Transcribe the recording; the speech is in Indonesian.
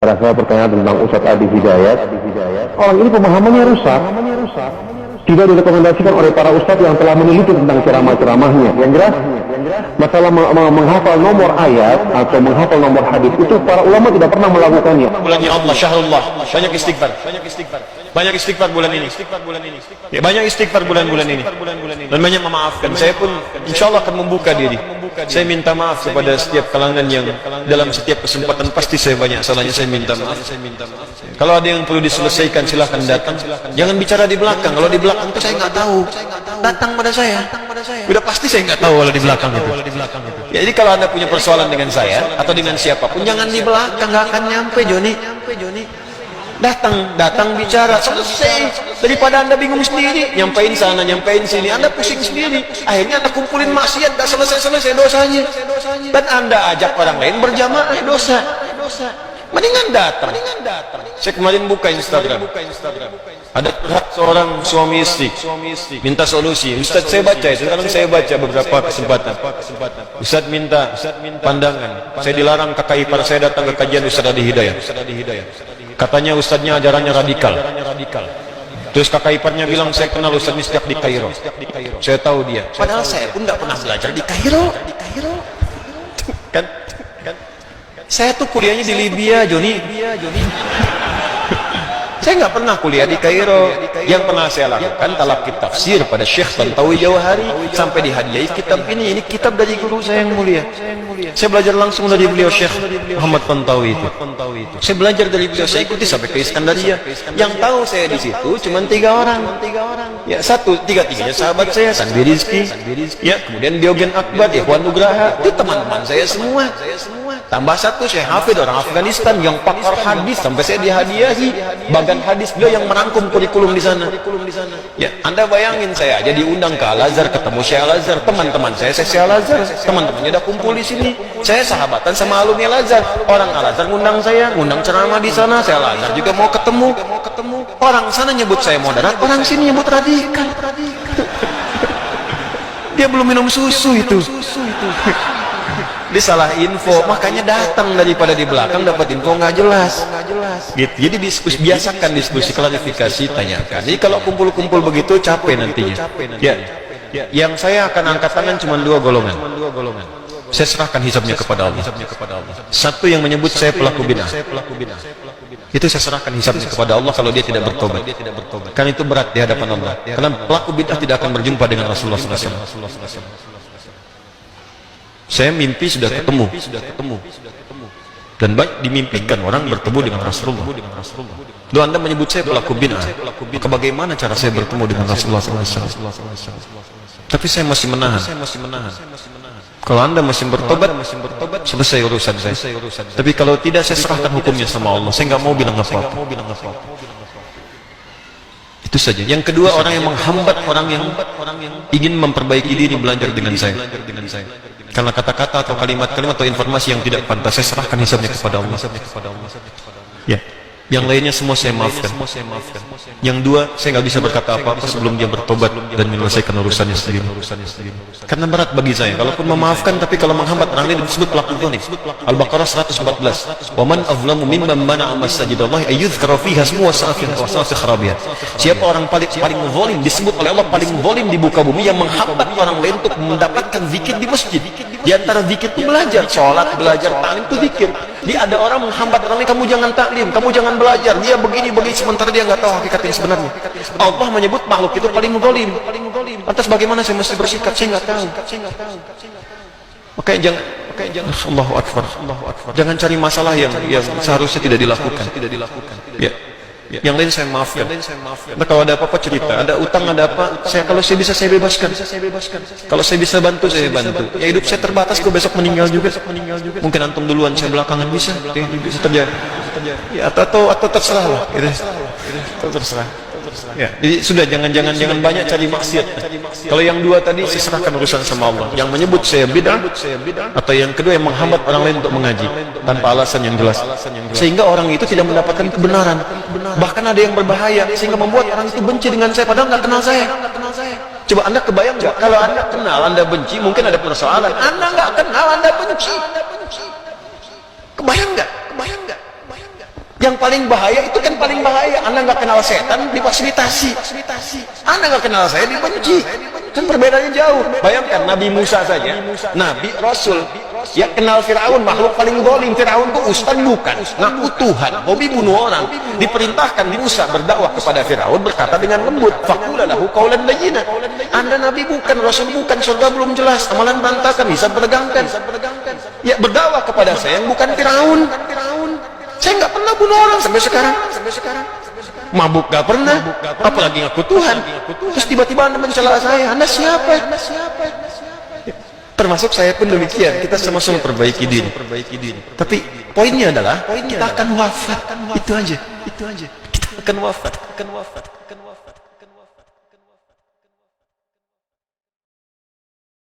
Pada saya bertanya tentang Ustadz Adi Hidayat, orang ini pemahamannya rusak. Tidak direkomendasikan oleh para ustadz yang telah meneliti tentang ceramah-ceramahnya. Yang jelas, masalah menghafal nomor ayat atau menghafal nomor hadis itu para ulama tidak pernah melakukannya. Bulannya Allah, syahrullah, banyak istighfar. Banyak istighfar bulan ini. Ya, banyak istighfar bulan-bulan ini. Dan banyak memaafkan. Saya pun insya Allah akan membuka diri. Saya minta maaf kepada setiap kalangan yang dalam setiap kesempatan pasti saya banyak salahnya, saya minta maaf. Kalau ada yang perlu diselesaikan silahkan datang. Jangan bicara di belakang. Kalau di belakang itu saya nggak tahu. Datang pada saya. Udah pasti saya nggak tahu kalau di belakang itu. Ya, jadi kalau Anda punya persoalan dengan saya atau dengan siapapun, jangan di belakang, nggak akan nyampe, Joni. Datang bicara, selesai. Daripada Anda bingung sendiri, nyampein sana, nyampein sini, Anda pusing sendiri. Akhirnya Anda kumpulin maksiat, tak selesai dosanya. Dan Anda ajak orang lain berjamaah, dosa. Mendingan datang. Saya kemarin buka Instagram. Ada seorang suami istri minta solusi. Ustaz, saya baca itu, sekarang saya baca beberapa kesempatan. Ustaz minta pandangan. Saya dilarang kakak ipar saya datang ke kajian Ustaz Adi Hidayat. Katanya ustadznya ajarannya radikal. Terus kakak iparnya bilang, saya kenal Ustaz ini sejak di Kairo. Saya tahu dia. Padahal saya pun nggak pernah belajar di Kairo. Kan? Saya tuh kuliahnya di Libya, Joni. Saya nggak pernah kuliah di Kairo. Yang pernah saya lakukan talaqi tafsir pada Syekh Tantawi Jauhari sampai dihadiahi kitab ini. Ini kitab dari guru saya yang mulia. Saya belajar langsung dari beliau, Syekh Muhammad Tantawi itu. Saya belajar dari beliau, saya ikuti sampai ke Iskandaria. Yang tahu saya di situ cuma 3 orang. Ya, tiga-tiganya sahabat saya, Sanbi Rizki. Ya, kemudian Diogen Akbar, Ikhwan Nugraha, itu teman-teman saya semua. Tambah satu Syekh Hafid orang Afghanistan yang pakar hadis sampai saya dihadiahi bagan hadis beliau yang merangkum kurikulum di sana. Ya, Anda bayangin saya aja diundang ke Al-Azhar, ketemu Syekh Al-Azhar, teman-teman saya Syekh Al-Azhar, teman-temannya udah kumpul di sini. Saya sahabatan sama alumni Al-Azhar. Orang Al-Azhar ngundang saya, ngundang ceramah di sana, saya Al-Azhar juga mau ketemu. Orang sana nyebut saya moderat, orang sini nyebut radikal. Dia belum minum susu itu. Dia salah info, makanya datang daripada di belakang dapat info nggak jelas. Gitu. Jadi biasakan diskusi, klarifikasi, tanyakan. Jadi kalau kumpul-kumpul begitu capek nantinya. Ya. Yang saya akan angkat tangan cuma 2 golongan. Saya serahkan hisabnya kepada Allah. Satu yang menyebut saya pelaku bid'ah. Itu saya serahkan hisabnya kepada Allah kalau dia tidak bertobat. Karena itu berat di hadapan Allah. Karena pelaku bid'ah tidak akan berjumpa dengan Rasulullah SAW. Saya mimpi sudah ketemu. Dan baik dimimpikan orang bertemu dengan Rasulullah. Lalu Anda menyebut saya pelaku bid'ah. Maka bagaimana cara saya bertemu dengan Rasulullah SAW? Tapi saya masih menahan. Kalau Anda masih bertobat, selesai urusan saya. Tapi kalau tidak, saya serahkan hukumnya sama Allah. Saya nggak mau bilang apa-apa. Itu saja. Yang kedua, orang yang menghambat orang yang ingin memperbaiki diri belajar dengan saya. Karena kata-kata atau kalimat-kalimat atau informasi yang tidak pantas, saya serahkan hisabnya kepada Allah. Ya. Yang lainnya semua saya maafkan. Yang dua, saya nggak bisa berkata apa-apa sebelum dia bertobat dan menyelesaikan urusannya sendiri. Karena berat bagi saya. Kalaupun memaafkan, tapi kalau menghambat orang lain disebut pelaku zalim. Al-Baqarah 114. Wa man azlamu mimman mana'a masajidallahi ayyuzkara fiha ismuhu wa sa'ati kharabiha. Siapa orang paling zalim, disebut oleh Allah paling zalim di muka bumi, yang menghambat orang lain untuk mendapatkan zikir di masjid. Di antara zikir itu belajar, sholat, belajar, taklim itu zikir. Dia ada orang menghambat orang lain, kamu jangan taklim, kamu jangan belajar, dia begini, sementara dia nggak tahu hakikat yang sebenarnya. Allah menyebut makhluk itu paling zalim. Lantas bagaimana saya mesti bersikap? Saya nggak tahu. Makanya jangan Allahu Akbar. Jangan cari masalah yang seharusnya tidak dilakukan. Ya. Yang lain saya maafkan. Nah, kalau ada apa-apa cerita, ada utang, ada apa, kalau saya bisa saya bebaskan. Kalau saya bisa bantu, saya bantu. Ya, hidup saya terbatas, kok besok meninggal juga. Mungkin antum duluan, saya belakangan bisa terjadi. Ya, atau terserah lah. Itu terserah. Ya, jadi sudah jangan banyak cari maksiat. Kalau yang dua tadi saya serahkan urusan sama Allah. Yang menyebut saya bid'ah, atau yang kedua yang menghambat orang lain untuk mengaji tanpa alasan yang jelas, sehingga orang itu tidak mendapatkan kebenaran. Bahkan ada yang berbahaya sehingga membuat orang itu benci dengan saya padahal nggak kenal saya. Coba Anda kebayang nggak? Kalau Anda kenal, Anda benci, mungkin ada persoalan. Anda nggak kenal, Anda benci. Kebayang nggak? Yang paling bahaya itu kan paling bahaya. Anda nggak kenal setan, difasilitasi. Anda nggak kenal saya, dibenci. Kan perbedaannya jauh. Bayangkan Nabi Musa saja, Nabi Rasul, ya kenal Firaun, makhluk paling zalim. Firaun itu ustaz bukan, ngaku Tuhan, hobi bunuh orang. Diperintahkan Musa berdakwah kepada Firaun, berkata dengan lembut, faqula lahu qawlan layyina. Anda Nabi bukan, Rasul bukan, surga belum jelas, amalan berantakan, bisa berdegangkan. Ya berdakwah kepada saya yang bukan Firaun. Saya nggak pernah bunuh orang sampai sekarang. Mabuk nggak pernah, apalagi ngaku Tuhan. Terus tiba-tiba Anda mencela saya. Anda siapa? Termasuk saya pun demikian. Kita sama-sama perbaiki diri. Tapi poinnya adalah kita akan wafat. Itu aja. Kita akan wafat.